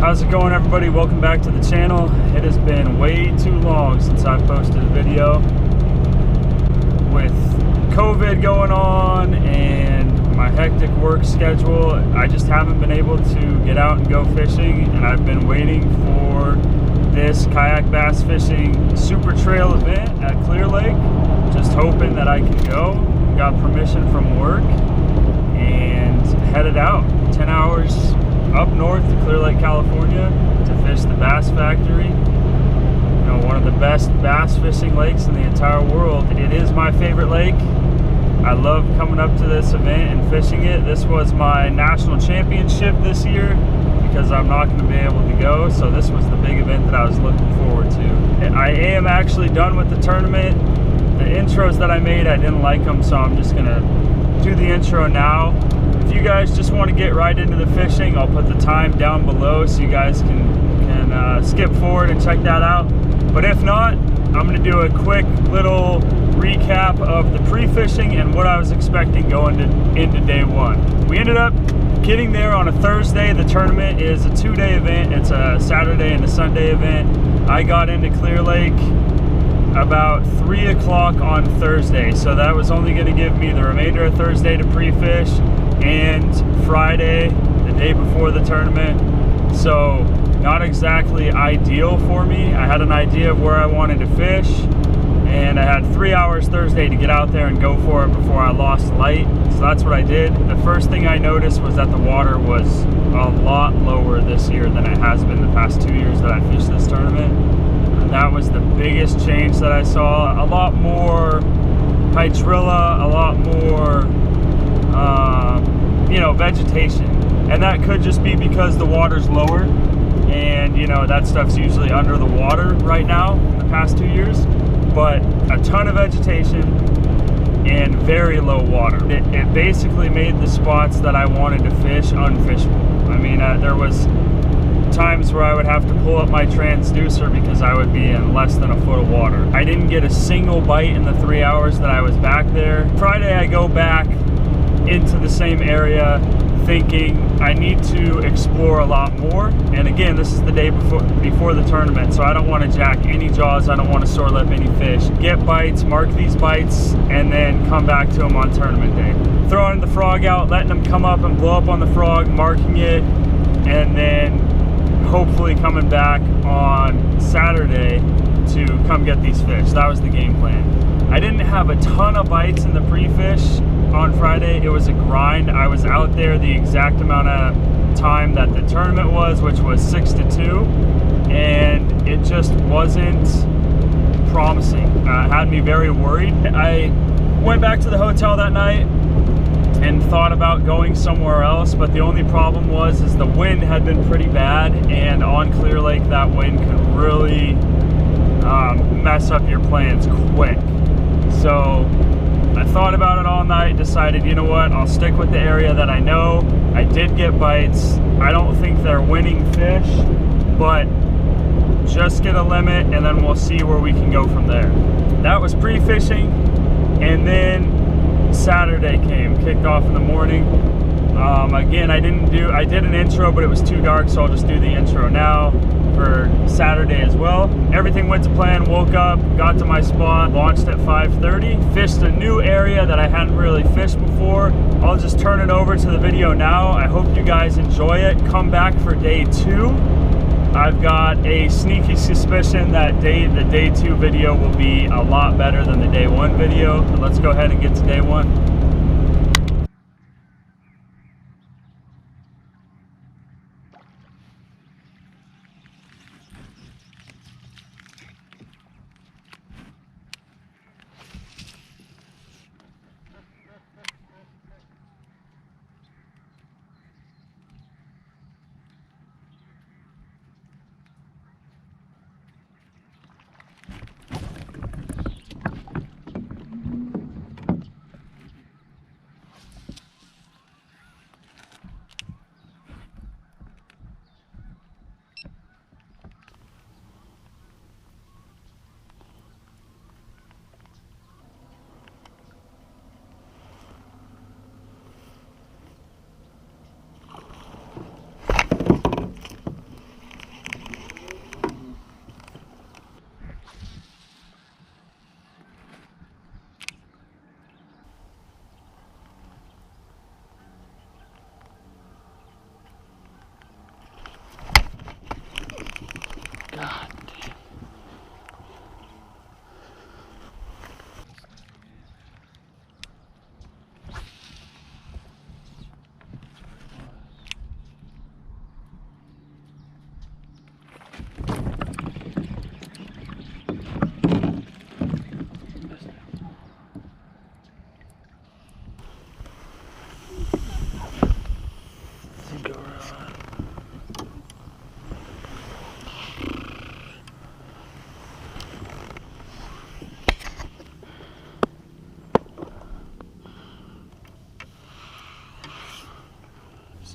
How's it going, everybody? Welcome back to the channel. It has been way too long since I've posted a video. With COVID going on and my hectic work schedule, I just haven't been able to get out and go fishing, and I've been waiting for this kayak bass fishing super trail event at Clear Lake, just hoping that I can go. Got permission from work and headed out 10 hours up north to Clear Lake, California to fish the Bass Factory. You know, one of the best bass fishing lakes in the entire world. It is my favorite lake. I love coming up to this event and fishing it. This was my national championship this year because I'm not going to be able to go, so this was the big event that I was looking forward to. And I am actually done with the tournament. The intros that I made, I didn't like them, so I'm just going to do the intro now. If you guys just want to get right into the fishing, I'll put the time down below so you guys can skip forward and check that out. But if not, I'm going to do a quick little recap of the pre-fishing and what I was expecting going into day one. We ended up getting there on a Thursday. The tournament is a 2-day event. It's a Saturday and a Sunday event. I got into Clear Lake about 3 o'clock on Thursday, so that was only going to give me the remainder of Thursday to pre-fish and Friday, the day before the tournament. So not exactly ideal for me. I had an idea of where I wanted to fish, and I had 3 hours Thursday to get out there and go for it before I lost light. So that's what I did. The first thing I noticed was that the water was a lot lower this year than it has been the past 2 years that I fished this tournament. And that was the biggest change that I saw. A lot more hydrilla, a lot more you know, vegetation, and that could just be because the water's lower, and you know, that stuff's usually under the water right now in the past 2 years. But a ton of vegetation and very low water. It basically made the spots that I wanted to fish unfishable. I mean, there was times where I would have to pull up my transducer because I would be in less than a foot of water. I didn't get a single bite in the 3 hours that I was back there. Friday I go back into the same area thinking I need to explore a lot more, and again, this is the day before the tournament, so I don't want to jack any jaws, I don't want to sore lip any fish. Get bites, mark these bites, and then come back to them on tournament day. Throwing the frog out, letting them come up and blow up on the frog, marking it, and then hopefully coming back on Saturday to come get these fish. That was the game plan. I didn't have a ton of bites in the pre-fish on Friday. It was a grind. I was out there the exact amount of time that the tournament was, which was 6 to 2, and it just wasn't promising. It had me very worried. I went back to the hotel that night and thought about going somewhere else, but the only problem was the wind had been pretty bad, and on Clear Lake that wind can really mess up your plans quick. So I thought about it all night, decided, you know what, I'll stick with the area that I know. I did get bites. I don't think they're winning fish, but just get a limit and then we'll see where we can go from there. That was pre-fishing, and then Saturday kicked off in the morning. Again, I did an intro, but it was too dark, so I'll just do the intro now for Saturday as well. Everything went to plan. Woke up, got to my spot, launched at 5:30, fished a new area that I hadn't really fished before. I'll just turn it over to the video now. I hope you guys enjoy it. Come back for day 2. I've got a sneaky suspicion that the day 2 video will be a lot better than the day 1 video. But let's go ahead and get to day 1.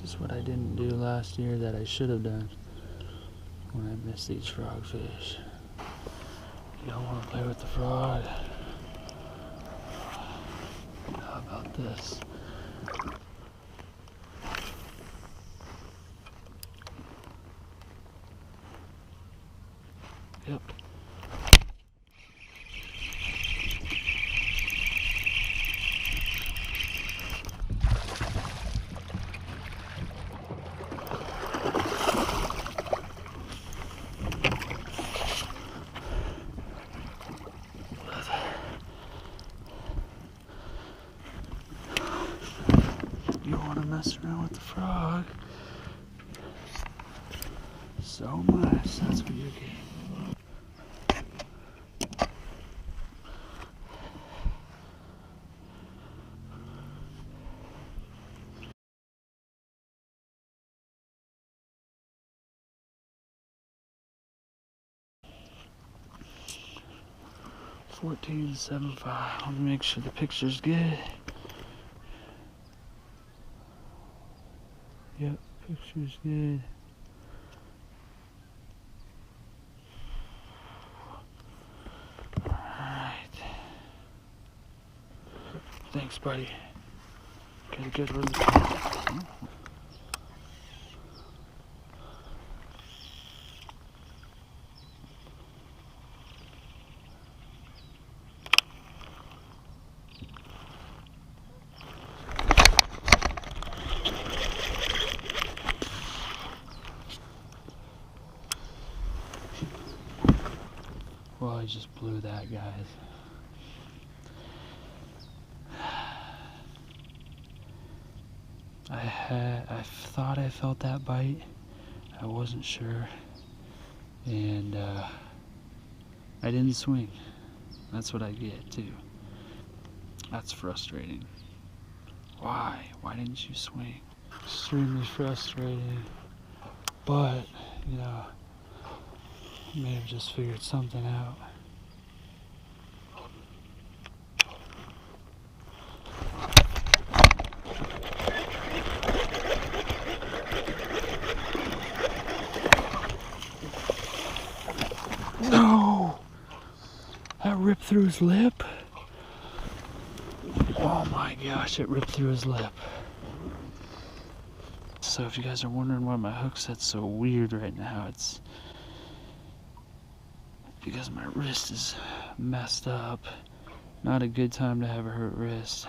This is what I didn't do last year that I should have done when I missed these frogfish. You don't want to play with the frog. How about this? Yep. You want to mess around with the frog so much, that's what you're getting. $14.75. Let me make sure the picture's good. Yep, picture's good. Alright. Thanks, buddy. Get a good release. Well, I just blew that, guys. I thought I felt that bite. I wasn't sure. And I didn't swing. That's what I get too. That's frustrating. Why? Why didn't you swing? Extremely frustrating. But, you know, I may have just figured something out. No! That ripped through his lip. Oh my gosh, it ripped through his lip. So if you guys are wondering why my hook set's so weird right now, it's because my wrist is messed up. Not a good time to have a hurt wrist.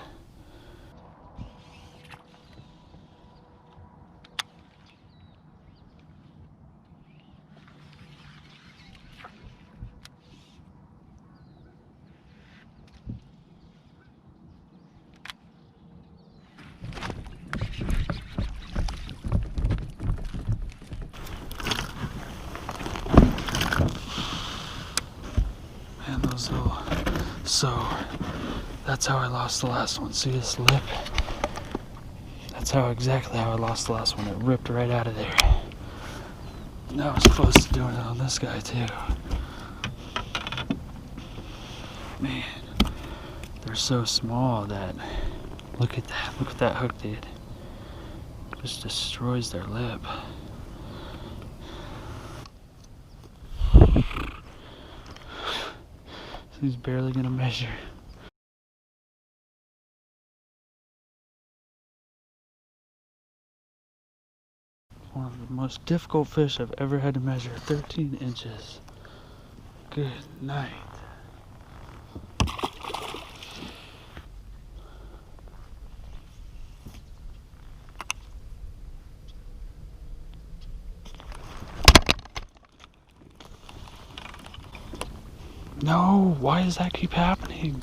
And those little... So, that's how I lost the last one. See this lip? That's exactly how I lost the last one. It ripped right out of there. And I was close to doing it on this guy too. Man, they're so small that... Look at that. Look what that hook did. Just destroys their lip. He's barely gonna measure. One of the most difficult fish I've ever had to measure. 13 inches. Good night. No, why does that keep happening?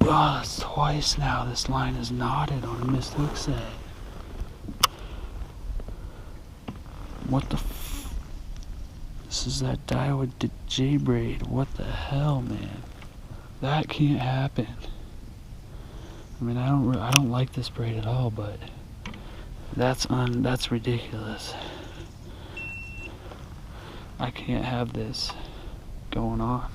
Oh, that's twice now. This line is knotted on a missed hook set. What the f... This is that Daiwa J braid. What the hell, man? That can't happen. I mean, I don't like this braid at all, but that's ridiculous. I can't have this going on.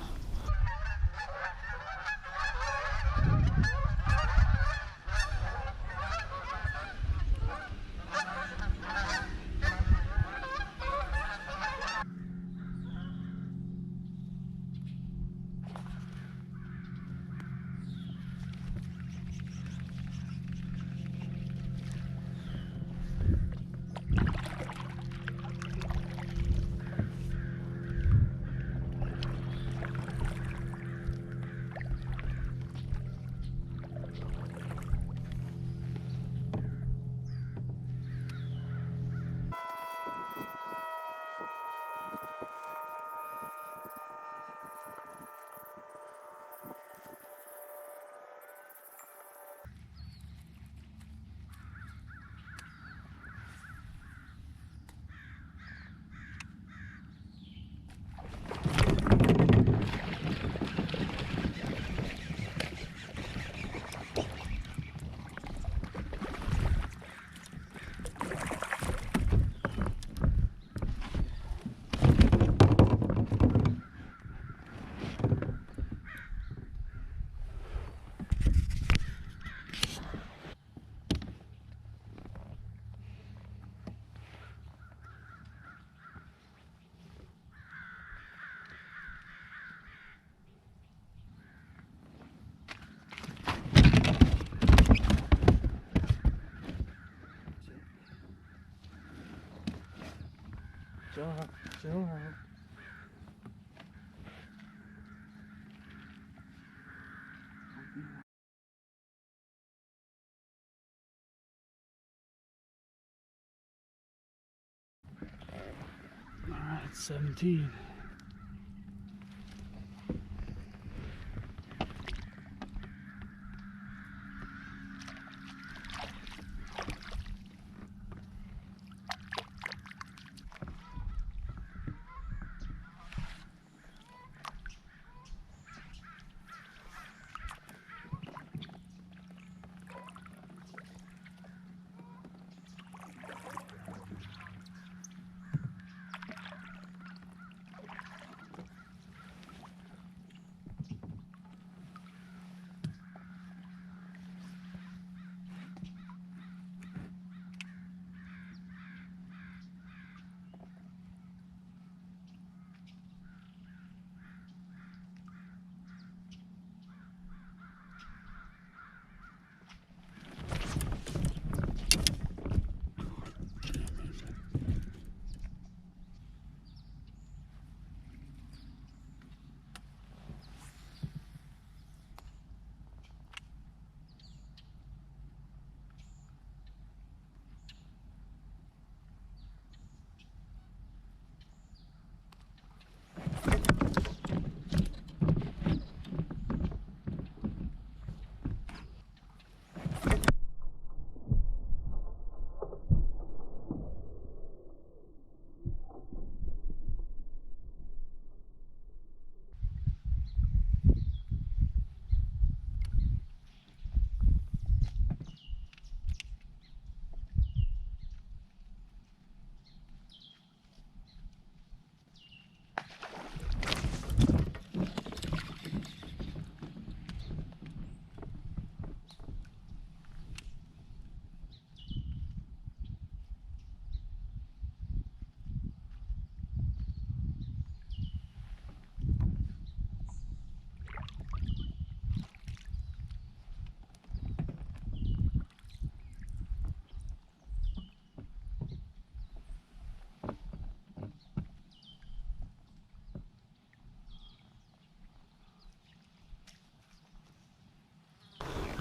Alright, 17.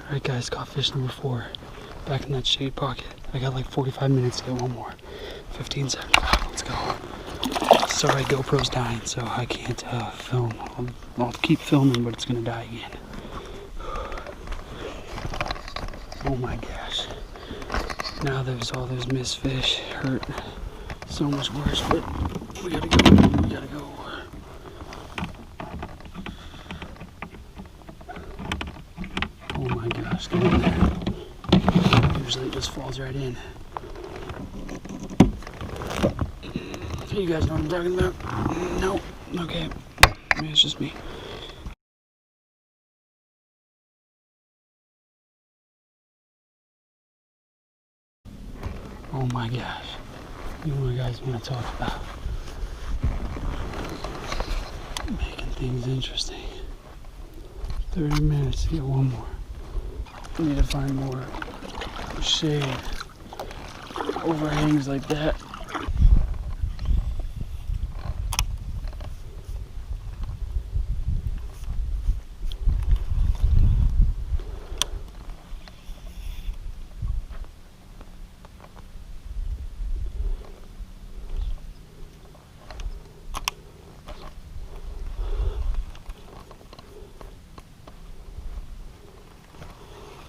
Alright guys, caught fish number 4. Back in that shade pocket. I got like 45 minutes to get one more. 15:75, let's go. Sorry, GoPro's dying, so I can't film. I'll keep filming, but it's gonna die again. Oh my gosh. Now there's all those missed fish. Hurt so much worse, but we gotta go. We gotta go. Oh my gosh, get in there. Usually it just falls right in. You guys know what I'm talking about? No. Okay. Maybe it's just me. Oh my gosh. You guys want to talk about making things interesting. 30 minutes to get one more. I need to find more shade. Overhangs like that.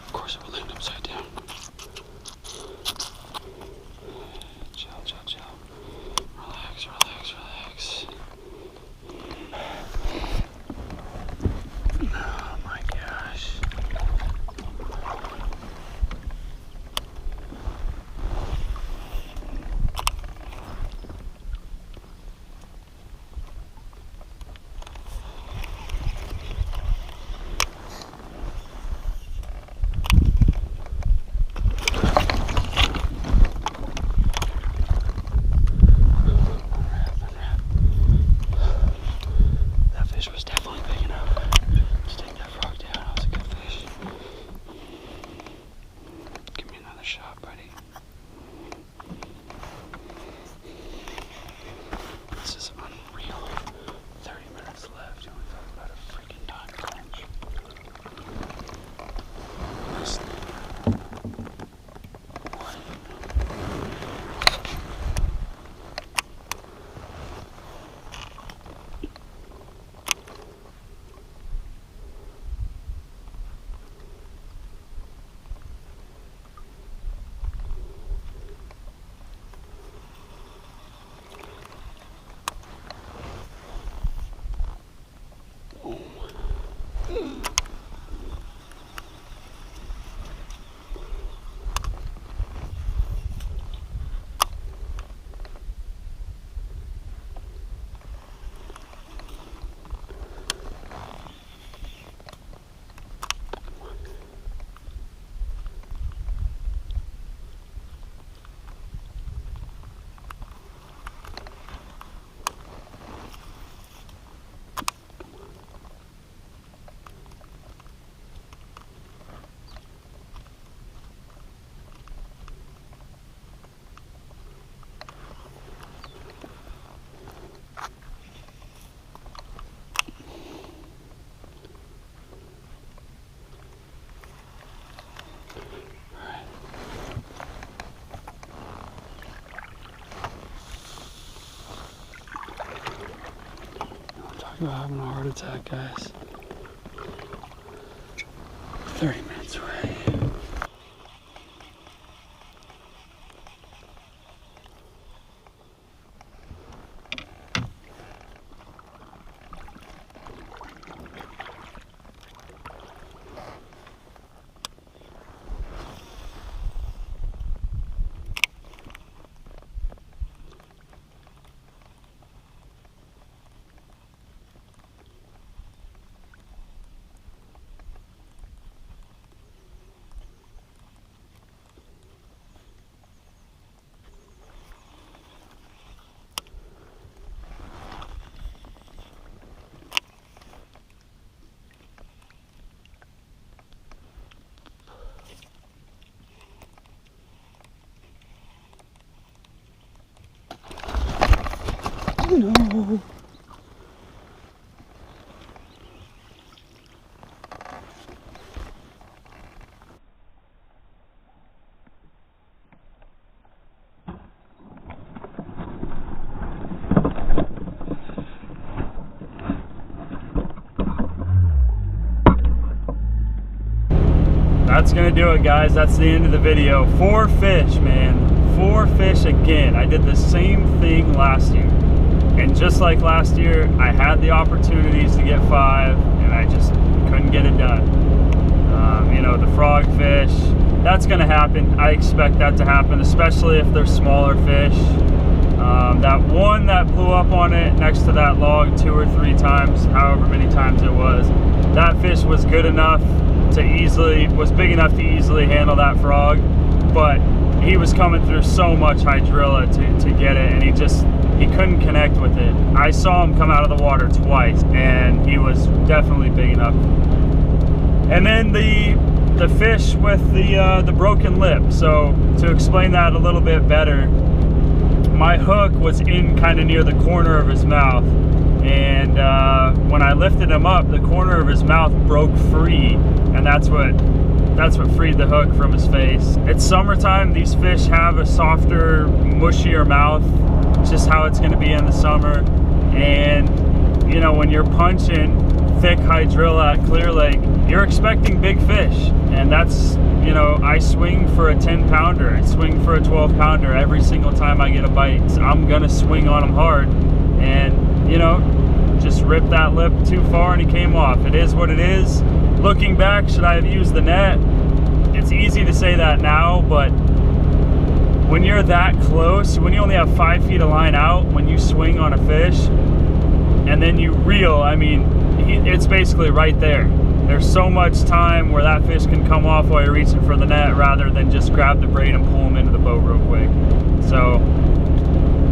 Of course it will land upside down. Chill, chill. Talk about having a heart attack, guys. 30 minutes away. No. That's gonna do it, guys. That's the end of the video. 4 fish, man. 4 fish again. I did the same thing last year. And just like last year, I had the opportunities to get 5, and I just couldn't get it done. You know, the frogfish, that's gonna happen. I expect that to happen, especially if they're smaller fish. That one that blew up on it next to that log 2 or 3 times, however many times it was, that fish was good enough to was big enough to easily handle that frog, but he was coming through so much hydrilla to get it, and he couldn't connect with it. I saw him come out of the water twice, and he was definitely big enough. And then the fish with the broken lip. So to explain that a little bit better, my hook was in kind of near the corner of his mouth, and when I lifted him up, the corner of his mouth broke free, and that's what freed the hook from his face. It's summertime. These fish have a softer, mushier mouth. It's just how it's going to be in the summer. And you know, when you're punching thick hydrilla at Clear Lake, you're expecting big fish, and that's, you know, I swing for a 10-pounder, I swing for a 12-pounder every single time I get a bite. So I'm gonna swing on them hard, and you know, just ripped that lip too far and he came off. It is what it is. Looking back, should I have used the net? It's easy to say that now, but when you're that close, when you only have 5 feet of line out, when you swing on a fish and then you reel, I mean, it's basically right there. There's so much time where that fish can come off while you're reaching for the net rather than just grab the braid and pull him into the boat real quick. So,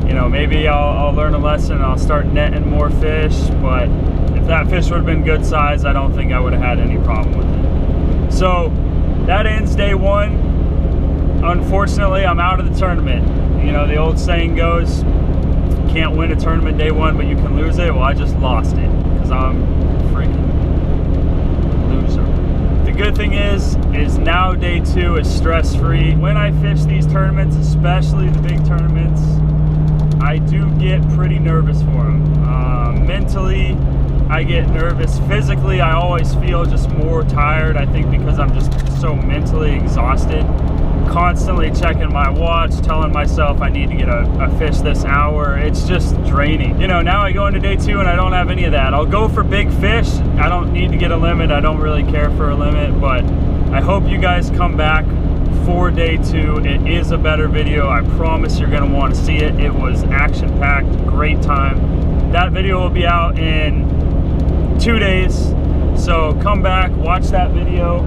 you know, maybe I'll learn a lesson and I'll start netting more fish, but if that fish would have been good size, I don't think I would have had any problem with it. So that ends day 1. Unfortunately, I'm out of the tournament. You know, the old saying goes, can't win a tournament day 1, but you can lose it. Well, I just lost it because I'm a freaking loser. The good thing is now day 2 is stress-free. When I fish these tournaments, especially the big tournaments, I do get pretty nervous for them. Mentally, I get nervous. Physically, I always feel just more tired, I think, because I'm just so mentally exhausted. Constantly checking my watch, telling myself I need to get a fish this hour. It's just draining. You know, now I go into day 2 and I don't have any of that. I'll go for big fish. I don't need to get a limit. I don't really care for a limit, but I hope you guys come back for day 2. It is a better video. I promise you're gonna want to see it. It was action-packed, great time. That video will be out in 2 days, so come back, watch that video.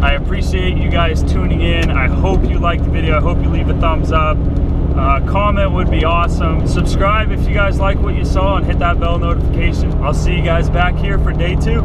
I appreciate you guys tuning in. I hope you liked the video. I hope you leave a thumbs up. Comment would be awesome. Subscribe if you guys like what you saw, and hit that bell notification. I'll see you guys back here for day 2.